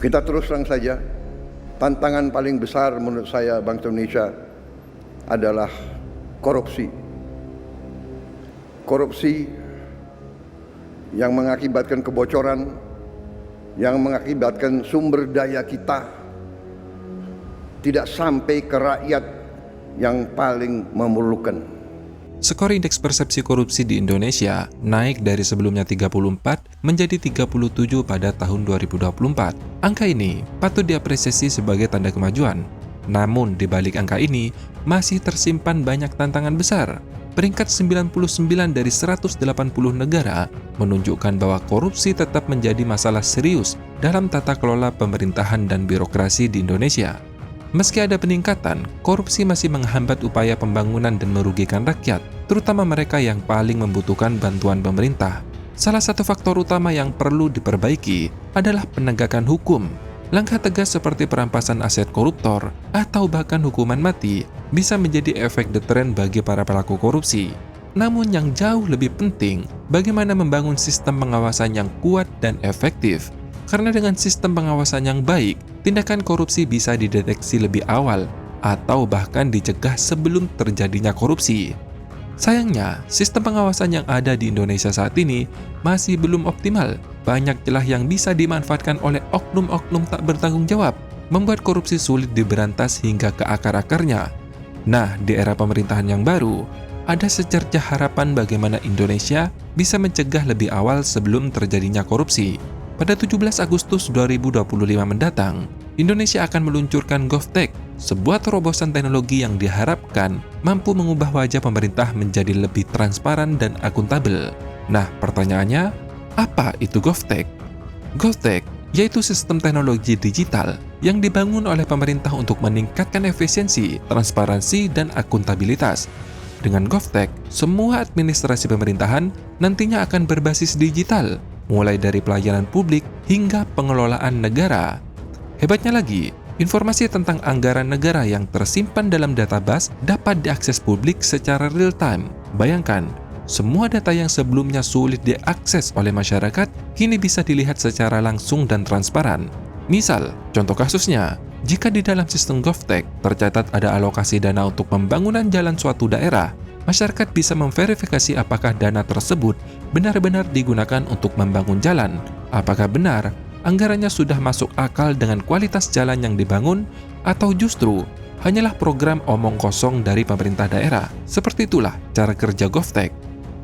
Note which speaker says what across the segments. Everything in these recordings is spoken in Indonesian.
Speaker 1: Kita terus terang saja, tantangan paling besar menurut saya bangsa Indonesia adalah korupsi. Korupsi yang mengakibatkan kebocoran, yang mengakibatkan sumber daya kita tidak sampai ke rakyat yang paling memerlukan.
Speaker 2: Skor indeks persepsi korupsi di Indonesia naik dari sebelumnya 34 menjadi 37 pada tahun 2024. Angka ini patut diapresiasi sebagai tanda kemajuan. Namun di balik angka ini masih tersimpan banyak tantangan besar. Peringkat 99 dari 180 negara menunjukkan bahwa korupsi tetap menjadi masalah serius dalam tata kelola pemerintahan dan birokrasi di Indonesia. Meski ada peningkatan, korupsi masih menghambat upaya pembangunan dan merugikan rakyat, terutama mereka yang paling membutuhkan bantuan pemerintah. Salah satu faktor utama yang perlu diperbaiki adalah penegakan hukum. Langkah tegas seperti perampasan aset koruptor atau bahkan hukuman mati bisa menjadi efek deteren bagi para pelaku korupsi. Namun yang jauh lebih penting, bagaimana membangun sistem pengawasan yang kuat dan efektif. Karena dengan sistem pengawasan yang baik, tindakan korupsi bisa dideteksi lebih awal atau bahkan dicegah sebelum terjadinya korupsi. Sayangnya, sistem pengawasan yang ada di Indonesia saat ini masih belum optimal. Banyak celah yang bisa dimanfaatkan oleh oknum-oknum tak bertanggung jawab, membuat korupsi sulit diberantas hingga ke akar-akarnya. Nah, di era pemerintahan yang baru, ada secercah harapan bagaimana Indonesia bisa mencegah lebih awal sebelum terjadinya korupsi. Pada 17 Agustus 2025 mendatang, Indonesia akan meluncurkan GovTech, sebuah terobosan teknologi yang diharapkan mampu mengubah wajah pemerintah menjadi lebih transparan dan akuntabel. Nah, pertanyaannya, apa itu GovTech? GovTech yaitu sistem teknologi digital yang dibangun oleh pemerintah untuk meningkatkan efisiensi, transparansi, dan akuntabilitas. Dengan GovTech, semua administrasi pemerintahan nantinya akan berbasis digital, mulai dari pelayanan publik hingga pengelolaan negara. Hebatnya lagi, informasi tentang anggaran negara yang tersimpan dalam database dapat diakses publik secara real-time. Bayangkan, semua data yang sebelumnya sulit diakses oleh masyarakat kini bisa dilihat secara langsung dan transparan. Misal, contoh kasusnya, jika di dalam sistem GovTech tercatat ada alokasi dana untuk pembangunan jalan suatu daerah, masyarakat bisa memverifikasi apakah dana tersebut benar-benar digunakan untuk membangun jalan. Apakah benar anggarannya sudah masuk akal dengan kualitas jalan yang dibangun, atau justru hanyalah program omong kosong dari pemerintah daerah. Seperti itulah cara kerja GovTech.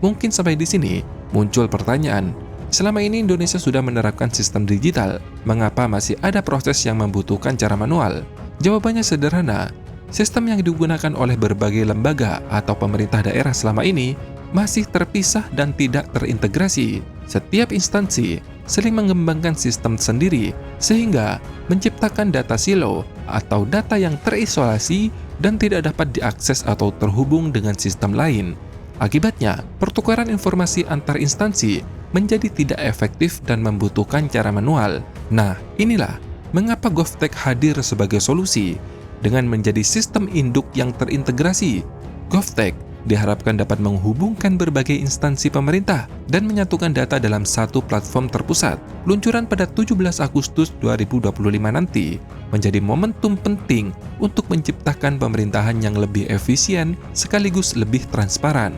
Speaker 2: Mungkin sampai di sini muncul pertanyaan, selama ini Indonesia sudah menerapkan sistem digital, mengapa masih ada proses yang membutuhkan cara manual? Jawabannya sederhana, sistem yang digunakan oleh berbagai lembaga atau pemerintah daerah selama ini masih terpisah dan tidak terintegrasi. Setiap instansi saling mengembangkan sistem sendiri, sehingga menciptakan data silo atau data yang terisolasi dan tidak dapat diakses atau terhubung dengan sistem lain. Akibatnya, pertukaran informasi antar instansi menjadi tidak efektif dan membutuhkan cara manual. Nah, inilah mengapa GovTech hadir sebagai solusi. Dengan menjadi sistem induk yang terintegrasi, GovTech diharapkan dapat menghubungkan berbagai instansi pemerintah dan menyatukan data dalam satu platform terpusat. Luncuran pada 17 Agustus 2025 nanti menjadi momentum penting untuk menciptakan pemerintahan yang lebih efisien sekaligus lebih transparan.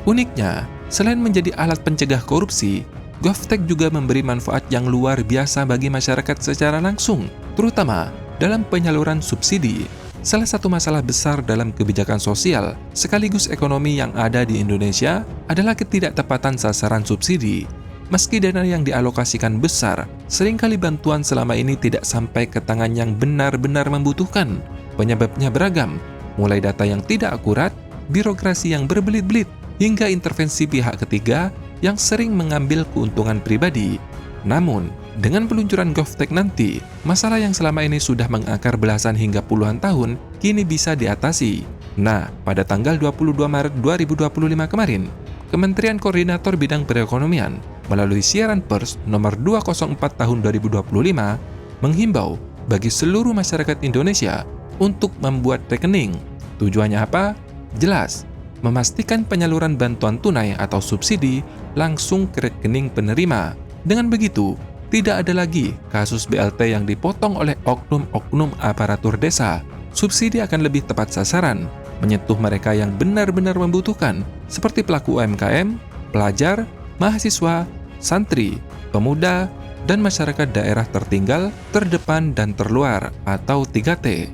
Speaker 2: Uniknya, selain menjadi alat pencegah korupsi, GovTech juga memberi manfaat yang luar biasa bagi masyarakat secara langsung, terutama dalam penyaluran subsidi. Salah satu masalah besar dalam kebijakan sosial sekaligus ekonomi yang ada di Indonesia adalah ketidaktepatan sasaran subsidi. Meski dana yang dialokasikan besar, seringkali bantuan selama ini tidak sampai ke tangan yang benar-benar membutuhkan. Penyebabnya beragam, mulai data yang tidak akurat, birokrasi yang berbelit-belit, hingga intervensi pihak ketiga yang sering mengambil keuntungan pribadi. Namun, dengan peluncuran GovTech nanti, masalah yang selama ini sudah mengakar belasan hingga puluhan tahun kini bisa diatasi. Nah, pada tanggal 22 Maret 2025 kemarin, Kementerian Koordinator Bidang Perekonomian melalui siaran pers nomor 204 tahun 2025 menghimbau bagi seluruh masyarakat Indonesia untuk membuat rekening. Tujuannya apa? Jelas, memastikan penyaluran bantuan tunai atau subsidi langsung ke rekening penerima. Dengan begitu, tidak ada lagi kasus BLT yang dipotong oleh oknum-oknum aparatur desa. Subsidi akan lebih tepat sasaran, menyentuh mereka yang benar-benar membutuhkan, seperti pelaku UMKM, pelajar, mahasiswa, santri, pemuda, dan masyarakat daerah tertinggal, terdepan, dan terluar atau 3T.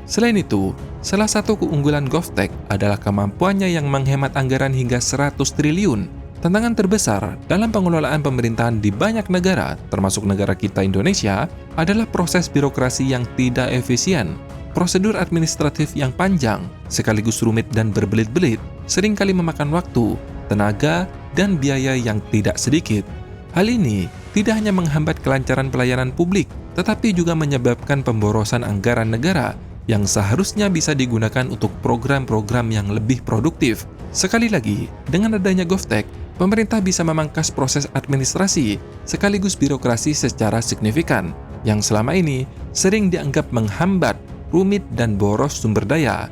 Speaker 2: Selain itu, salah satu keunggulan GovTech adalah kemampuannya yang menghemat anggaran hingga 100 triliun. Tantangan terbesar dalam pengelolaan pemerintahan di banyak negara, termasuk negara kita Indonesia, adalah proses birokrasi yang tidak efisien. Prosedur administratif yang panjang, sekaligus rumit dan berbelit-belit, seringkali memakan waktu, tenaga, dan biaya yang tidak sedikit. Hal ini tidak hanya menghambat kelancaran pelayanan publik, tetapi juga menyebabkan pemborosan anggaran negara yang seharusnya bisa digunakan untuk program-program yang lebih produktif. Sekali lagi, dengan adanya GovTech, pemerintah bisa memangkas proses administrasi sekaligus birokrasi secara signifikan, yang selama ini sering dianggap menghambat, rumit, dan boros sumber daya.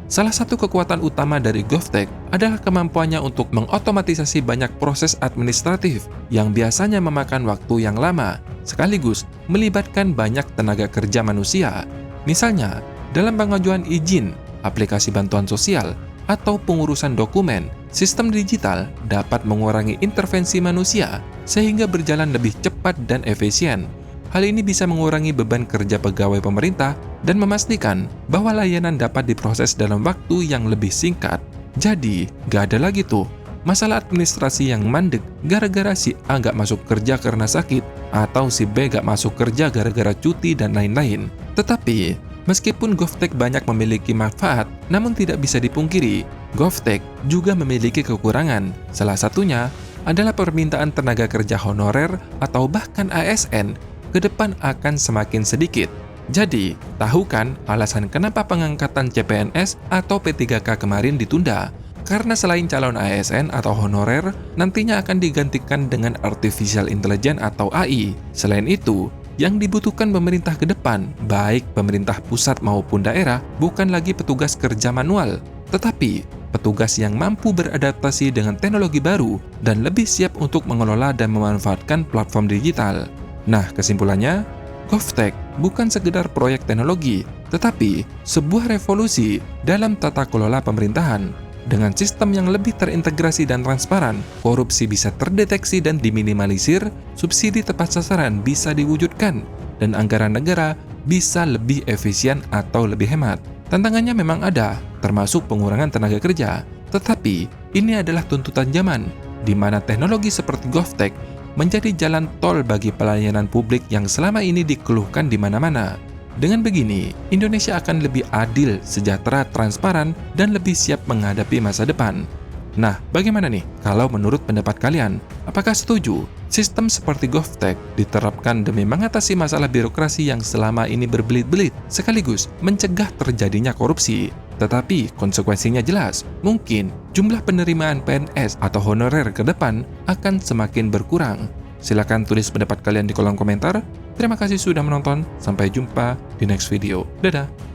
Speaker 2: Salah satu kekuatan utama dari GovTech adalah kemampuannya untuk mengotomatisasi banyak proses administratif yang biasanya memakan waktu yang lama, sekaligus melibatkan banyak tenaga kerja manusia. Misalnya, dalam pengajuan izin, aplikasi bantuan sosial, atau pengurusan dokumen, sistem digital dapat mengurangi intervensi manusia sehingga berjalan lebih cepat dan efisien. Hal ini bisa mengurangi beban kerja pegawai pemerintah dan memastikan bahwa layanan dapat diproses dalam waktu yang lebih singkat. Jadi, gak ada lagi tuh masalah administrasi yang mandek gara-gara si A gak masuk kerja karena sakit, atau si B gak masuk kerja gara-gara cuti dan lain-lain. Tetapi, meskipun GovTech banyak memiliki manfaat, namun tidak bisa dipungkiri, GovTech juga memiliki kekurangan. Salah satunya adalah permintaan tenaga kerja honorer atau bahkan ASN ke depan akan semakin sedikit. Jadi, tahu kan alasan kenapa pengangkatan CPNS atau P3K kemarin ditunda? Karena selain calon ASN atau honorer, nantinya akan digantikan dengan Artificial Intelligence atau AI. Selain itu, yang dibutuhkan pemerintah ke depan, baik pemerintah pusat maupun daerah, bukan lagi petugas kerja manual, tetapi petugas yang mampu beradaptasi dengan teknologi baru dan lebih siap untuk mengelola dan memanfaatkan platform digital. Nah, kesimpulannya, GovTech bukan sekedar proyek teknologi, tetapi sebuah revolusi dalam tata kelola pemerintahan. Dengan sistem yang lebih terintegrasi dan transparan, korupsi bisa terdeteksi dan diminimalisir, subsidi tepat sasaran bisa diwujudkan, dan anggaran negara bisa lebih efisien atau lebih hemat. Tantangannya memang ada, termasuk pengurangan tenaga kerja, tetapi ini adalah tuntutan zaman, di mana teknologi seperti GovTech menjadi jalan tol bagi pelayanan publik yang selama ini dikeluhkan di mana-mana. Dengan begini, Indonesia akan lebih adil, sejahtera, transparan, dan lebih siap menghadapi masa depan. Nah, bagaimana nih kalau menurut pendapat kalian? Apakah setuju sistem seperti GovTech diterapkan demi mengatasi masalah birokrasi yang selama ini berbelit-belit, sekaligus mencegah terjadinya korupsi? Tetapi konsekuensinya jelas, mungkin jumlah penerimaan PNS atau honorer ke depan akan semakin berkurang. Silakan tulis pendapat kalian di kolom komentar. Terima kasih sudah menonton, sampai jumpa di next video. Dadah!